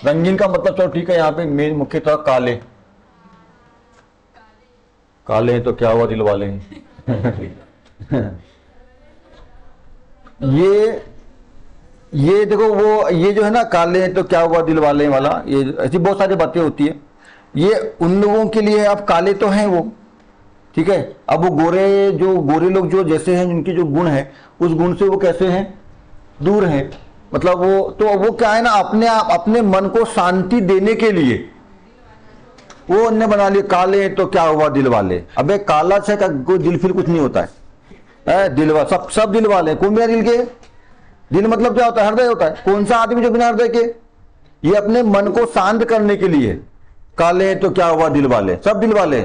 रंगीन का मतलब चलो ठीक है, यहाँ पे मेन मुख्यतः काले। काले हैं तो क्या हुआ, दिल वाले हैं। ये देखो, वो ये जो है ना, काले हैं तो क्या हुआ दिल वाले हैं वाला, ये ऐसी बहुत सारी बातें होती है। ये उन लोगों के लिए, अब काले तो हैं वो, ठीक है। अब वो गोरे लोग जो जैसे हैं, जिनके जो गुण है, उस गुण से वो कैसे हैं, दूर हैं। मतलब वो क्या है ना, अपने मन को शांति देने के लिए वो उनने बना लिए काले हैं तो क्या हुआ दिल वाले। अबे काला से का कोई दिल फिर कुछ नहीं होता है, दिल वाले सब दिल वाले, कौन बिना दिल के। दिल मतलब क्या होता है, हृदय होता है। कौन सा आदमी जो बिना हृदय के। ये अपने मन को शांत करने के लिए काले हैं तो क्या हुआ दिल वाले, सब दिल वाले।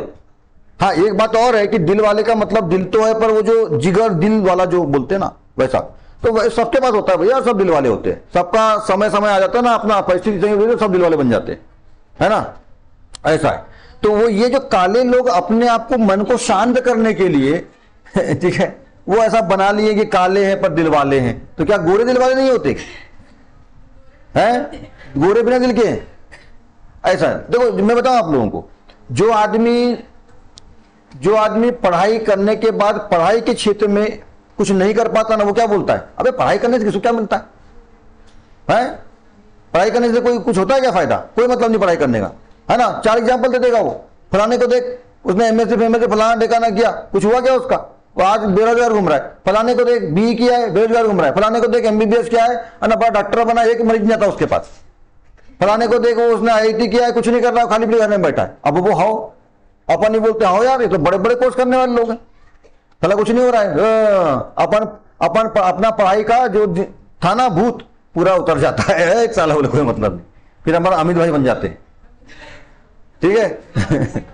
हाँ, एक बात और है कि दिल वाले का मतलब दिल तो है, पर वो जो जिगर दिल वाला जो बोलते हैं ना, वैसा तो सबके पास होता है भैया, सब दिल वाले होते हैं। सबका समय समय आ जाता है ना, अपना परिस्थिति सही होती है, सब दिल वाले बन जाते हैं, है ना, ऐसा है। तो वो ये जो काले लोग अपने आप को, मन को शांत करने के लिए ठीक है, वो ऐसा बना लिए कि काले हैं पर दिल वाले हैं। तो क्या गोरे दिल वाले नहीं होते हैं, गोरे बिना दिल के। ऐसा है। देखो मैं बताऊं आप लोगों को, जो आदमी पढ़ाई करने के बाद पढ़ाई के क्षेत्र में कुछ नहीं कर पाता ना, वो क्या बोलता है, अबे पढ़ाई करने से किसको क्या मिलता है? पढ़ाई करने से कोई कुछ होता है क्या फायदा? कोई मतलब नहीं पढ़ाई करने का, है ना। 4 एग्जाम्पल दे देगा वो। फलाने को देख, उसने एमएससी फलाना ठिकाना किया, कुछ हुआ क्या उसका? वो आज बेरोजगार घूम रहा है। फलाने को देख, बीई किया है, बेरोजगार घूम रहा है। फलाने को देख, एमबीबीएस किया है ना, बड़ा डॉक्टर बना, एक मरीज नहीं आता उसके पास। फलाने को देखो, उसने आईआईटी किया है, कुछ नहीं कर रहा, खाली घर में बैठा है। अब वो हाओ, अपन ही बोलते हो यार, ये तो बड़े बड़े कोर्स करने वाले लोग हैं, भला कुछ नहीं हो रहा है। अपन अपना पढ़ाई का जो था ना भूत, पूरा उतर जाता है, 1 साल बोले कोई मतलब नहीं, फिर हमारा अमित भाई बन जाते हैं, ठीक है।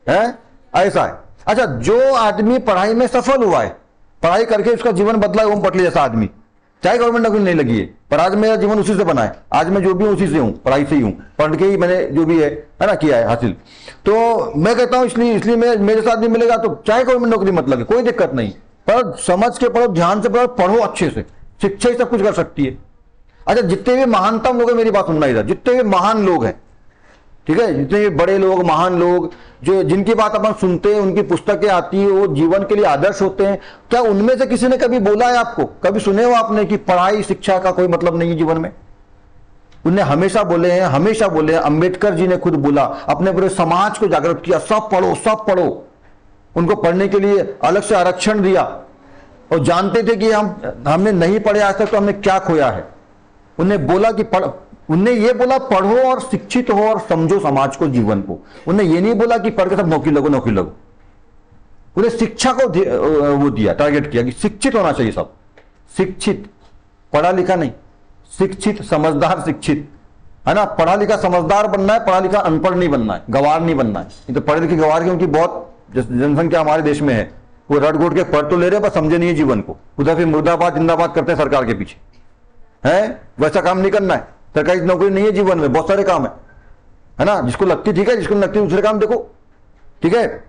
है ऐसा है। अच्छा, जो आदमी पढ़ाई में सफल हुआ है, पढ़ाई करके उसका जीवन बदला है, ओम पटली जैसा आदमी, चाहे गवर्नमेंट नौकरी नहीं लगी है, पर आज मेरा जीवन उसी से बना है। आज मैं जो भी उसी से हूं, पढ़ाई से ही हूं, पढ़ के ही मैंने जो भी है ना किया है हासिल। तो मैं कहता हूं इसलिए मेरे साथ नहीं मिलेगा तो चाहे गवर्नमेंट नौकरी मत लगे, कोई दिक्कत नहीं, पर समझ के पढ़ो, ध्यान से पढ़ो, पढ़ो अच्छे से। शिक्षा ही सब कुछ कर सकती है। अच्छा, जितने भी महानतम लोग हैं, मेरी बात सुनना इधर, जितने भी महान लोग हैं, ठीक है, जितने भी बड़े लोग, महान लोग, जो जिनकी बात अपन सुनते हैं, उनकी पुस्तकें आती है, वो जीवन के लिए आदर्श होते हैं, क्या उनमें से किसी ने कभी बोला है आपको, कभी सुने हो आपने कि पढ़ाई शिक्षा का कोई मतलब नहीं है जीवन में? उन्हें हमेशा बोले हैं, हमेशा बोले हैं। अंबेडकर जी ने खुद बोला, अपने पूरे समाज को जागरूक किया, सब पढ़ो, सब पढ़ो। उनको पढ़ने के लिए अलग से आरक्षण दिया, और जानते थे कि हमने नहीं पढ़े आज तक तो हमने क्या खोया है। उन्हें बोला कि उन्हें ये बोला पढ़ो और शिक्षित हो और समझो समाज को, जीवन को। उन्हें ये नहीं बोला कि पढ़ के सब नौकरी लगो, नौकरी लगो। उन्हें शिक्षा को वो दिया, टारगेट किया कि शिक्षित होना चाहिए सब, शिक्षित, पढ़ा लिखा नहीं, शिक्षित, समझदार शिक्षित, है ना। पढ़ा लिखा समझदार बनना है, पढ़ा लिखा अनपढ़ नहीं बनना है, गवार नहीं बनना है। नहीं तो पढ़े लिखे गवार, क्योंकि बहुत जनसंख्या हमारे देश में है, वो रट गोट के पढ़ तो ले रहे बस समझे नहीं है जीवन को, उधर फिर मुर्दाबाद जिंदाबाद करते हैं सरकार के पीछे, है। वैसा काम नहीं करना है। सरकारी नौकरी नहीं है जीवन में, बहुत सारे काम है ना। जिसको लगती ठीक है, जिसको लगती दूसरे काम देखो, ठीक है,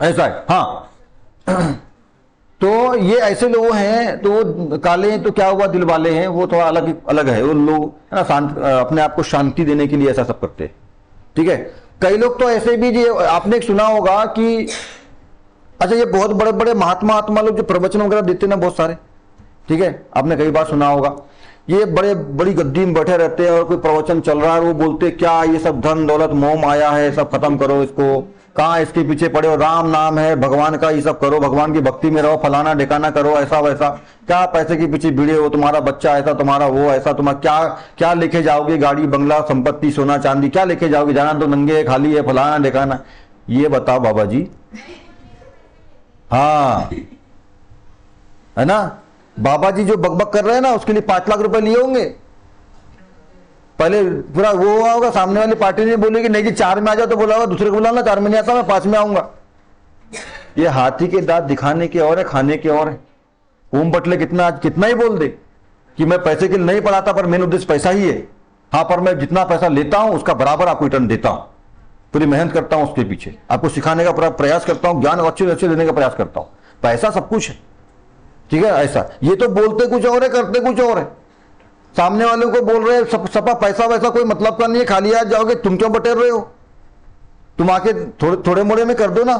ऐसा है। हाँ, तो ये ऐसे लोग हैं, तो काले हैं तो क्या हुआ दिल वाले हैं, वो थोड़ा अलग अलग है। वो लोग है ना, शांत, अपने आप को शांति देने के लिए ऐसा सब करते हैं, ठीक है। कई लोग तो ऐसे भी, जी आपने एक सुना होगा कि, अच्छा, ये बहुत बड़े बड़े महात्मा लोग जो प्रवचन वगैरह देते हैं ना, बहुत सारे, ठीक है, आपने कई बार सुना होगा। ये बड़ी गद्दी में बैठे रहते हैं और कोई प्रवचन चल रहा है, वो बोलते क्या ये सब धन दौलत मोह माया है, सब खत्म करो इसको, कहाँ इसके पीछे पड़े हो, राम नाम है, भगवान का ये सब करो, भगवान की भक्ति में रहो, फलाना ढिकाना करो, ऐसा वैसा, क्या पैसे के पीछे भिड़े हो, तुम्हारा बच्चा ऐसा, तुम्हारा वो ऐसा, तुम्हारा क्या क्या लेके जाओगे, गाड़ी बंगला संपत्ति सोना चांदी क्या लेके जाओगे, जाना तो नंगे है, खाली है, फलाना ढिकाना। ये बताओ बाबा जी, हाँ, है ना, बाबा जी जो बकबक कर रहे हैं ना, उसके लिए 5 लाख रुपए लिए होंगे। पहले पूरा वो हुआ होगा, सामने वाली पार्टी ने बोली कि नहीं जी 4 में आ जाओ, तो बोला होगा दूसरे को बुलाना, 4 में नहीं आता मैं 5 में आऊंगा। ये हाथी के दांत दिखाने के और है, खाने के और है। ओम पटले कितना ही बोल दे कि मैं पैसे के लिए नहीं पढ़ाता, पर मेन उद्देश्य पैसा ही है। हाँ, पर मैं जितना पैसा लेता हूं उसका बराबर आपको रिटर्न देता हूं, पूरी मेहनत करता हूं उसके पीछे, आपको सिखाने का पूरा प्रयास करता हूं, ज्ञान अच्छे से अच्छे देने का प्रयास करता हूं, पैसा सब कुछ है, ठीक है। ऐसा ये तो बोलते कुछ और है, करते कुछ और है, सामने वाले को बोल रहे हैं सपा पैसा वैसा कोई मतलब का नहीं है, खाली हाथ जाओगे, तुम क्यों बटेर रहे हो, तुम आके थोड़े मोड़े में कर दो ना,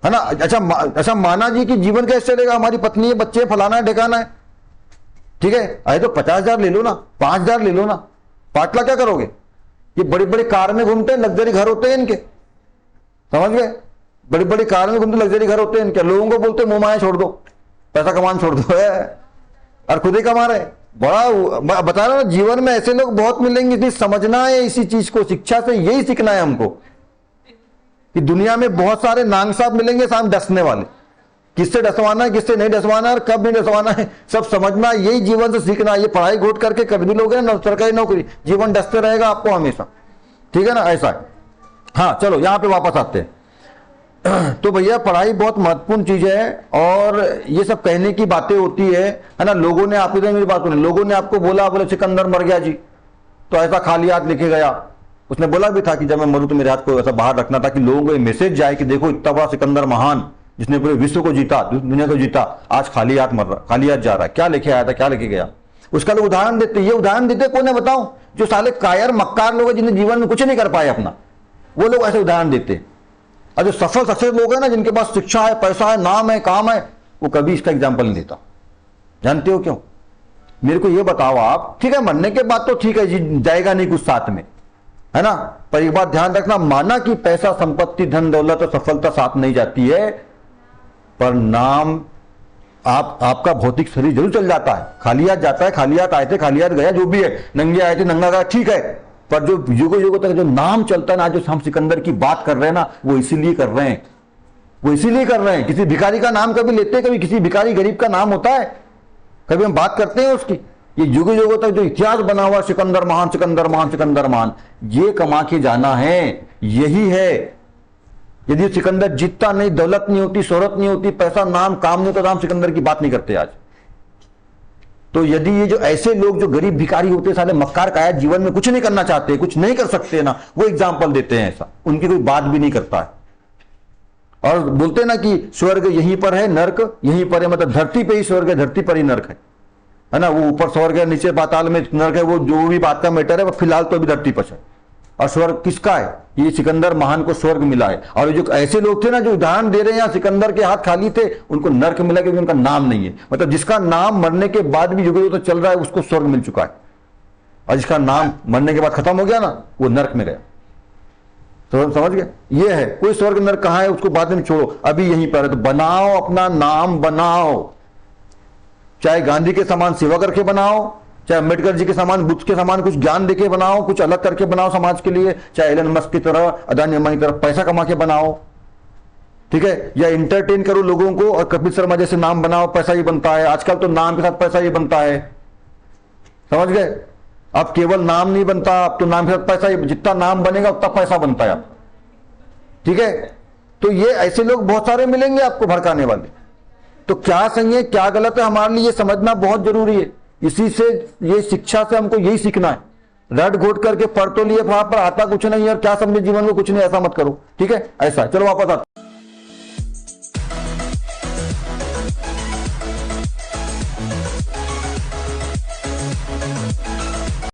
है ना। अच्छा माना जी कि जीवन कैसे चलेगा, हमारी पत्नी है, बच्चे, फलाना है, ढेकाना है, ठीक है, अरे तो 50,000 ले लो ना, 5,000 ले लो ना, 5 लाख क्या करोगे। ये बड़ी बड़ी कार में घूमते हैं, लग्जरी घर होते हैं इनके, समझ गए, बड़ी बड़ी कार में घूमते, लग्जरी घर होते हैं इनके। लोगों को बोलते मुंह माया छोड़ दो, पैसा कमाना छोड़ दो है, और खुद ही कमा रहे। बड़ा बता रहा ना, जीवन में ऐसे लोग बहुत मिलेंगे। इसलिए समझना है इसी चीज को, शिक्षा से यही सीखना है हमको कि दुनिया में बहुत सारे नांग साहब मिलेंगे सामने डसने वाले, किससे डसवाना है, किससे नहीं डसवाना है, और कब नहीं डसवाना है, सब समझना, यही जीवन से सीखना। ये पढ़ाई घोट करके कर भी लोगे ना सरकारी नौकरी, जीवन डसते रहेगा आपको हमेशा, ठीक है ना, ऐसा है। हाँ चलो यहां पे वापस आते हैं। तो भैया पढ़ाई बहुत महत्वपूर्ण चीज है, और ये सब कहने की बातें होती है ना। लोगों ने आपको, मेरी बात सुनी, लोगों ने आपको बोले सिकंदर मर गया जी, तो ऐसा खाली हाथ लिखे गया। उसने बोला भी था कि जब मैं मरूं तो मेरे हाथ को ऐसा बाहर रखना था कि लोगों को मैसेज जाए कि देखो इतना बड़ा सिकंदर महान, जिसने पूरे विश्व को जीता, दुनिया को जीता, आज खाली हाथ मर रहा, खाली हाथ जा रहा है। क्या लेके आया था, क्या लेके गया, उसका लोग उदाहरण देते। ये उदाहरण देते कौन है बताओ, जो साले कायर मक्कार लोग हैं, जिन्हें जीवन में कुछ नहीं कर पाए अपना, वो लोग ऐसे उदाहरण देते। और जो सफल सक्सेस लोग हैं ना, जिनके पास शिक्षा है, पैसा है, नाम है, काम है, वो कभी इसका एग्जाम्पल नहीं देता। जानते हो क्यों? मेरे को ये बताओ आप, ठीक है मरने के बाद तो ठीक है जी, जाएगा नहीं कुछ साथ में, है ना, पर एक बात ध्यान रखना, माना कि पैसा, संपत्ति, धन दौलत और सफलता साथ नहीं जाती है, पर नाम, आपका भौतिक शरीर जरूर चल जाता है, खाली हाथ जाता है, खाली हाथ आए थे, खाली हाथ गया, जो भी है, नंगे आए थे, नंगा गया, ठीक है, पर जो युगों युगों तक जो नाम चलता है ना, जो हम सिकंदर की बात कर रहे हैं ना, वो इसीलिए कर रहे हैं, वो इसीलिए कर रहे हैं। किसी भिखारी का नाम कभी लेते हैं, कभी किसी भिखारी गरीब का नाम होता है, कभी हम बात करते हैं उसकी। ये युगों युगों तक जो इतिहास बना हुआ, सिकंदर महान, सिकंदर महान, सिकंदर महान, ये कमा के जाना है, यही है। यदि सिकंदर जीतता नहीं, दौलत नहीं होती, शोहरत नहीं होती, पैसा, नाम, काम नहीं होता, तो हम सिकंदर की बात नहीं करते आज। तो यदि ये जो ऐसे लोग जो गरीब भिखारी होते, साले मक्कार काया, जीवन में कुछ नहीं करना चाहते, कुछ नहीं कर सकते ना, वो एग्जाम्पल देते हैं ऐसा, उनकी कोई बात भी नहीं करता है। और बोलते ना कि स्वर्ग यहीं पर है, नर्क यहीं पर है, मतलब धरती पे ही स्वर्ग है, धरती पर ही नर्क है ना। वो ऊपर स्वर्ग है, नीचे पाताल में नर्क है, वो जो भी बात का मैटर है, वो फिलहाल तो अभी धरती पर है। और स्वर्ग किसका है? ये सिकंदर महान को स्वर्ग मिला है। और जो ऐसे लोग थे ना, जो उदाहरण दे रहे हैं यहाँ, सिकंदर के हाथ खाली थे, उनको नर्क मिला क्योंकि उनका नाम नहीं है। मतलब जिसका नाम मरने के बाद भी युगों तक चल रहा है, उसको स्वर्ग मिल चुका है, और जिसका नाम मरने के बाद खत्म हो गया ना, वो नर्क में गया। तो समझ गए, ये है। कोई स्वर्ग नर्क कहाँ है उसको बाद में छोड़ो, अभी यहीं पर है। तो बनाओ, अपना नाम बनाओ, चाहे गांधी के समान सेवा करके बनाओ, चाहे अम्बेडकर जी के समान, बुद्ध के समान कुछ ज्ञान देके बनाओ, कुछ अलग करके बनाओ समाज के लिए, चाहे एलन मस्क की तरह, अदानी अंबानी की तरह पैसा कमा के बनाओ, ठीक है, या इंटरटेन करो लोगों को, और कपिल शर्मा जैसे नाम बनाओ, पैसा ही बनता है। आजकल तो नाम के साथ पैसा ही बनता है, समझ गए। अब केवल नाम नहीं बनता, अब तो नाम के साथ पैसा ही, जितना नाम बनेगा उतना पैसा बनता है, ठीक है। तो ये ऐसे लोग बहुत सारे मिलेंगे आपको भड़काने वाले। तो क्या सही है, क्या गलत है, हमारे लिए समझना बहुत जरूरी है। इसी से, ये शिक्षा से हमको यही सीखना है। रट घोट करके पढ़ तो लिए, वहां पर आता कुछ नहीं है, और क्या समझे जीवन में कुछ नहीं, ऐसा मत करो, ठीक है, ऐसा। चलो वापस आते।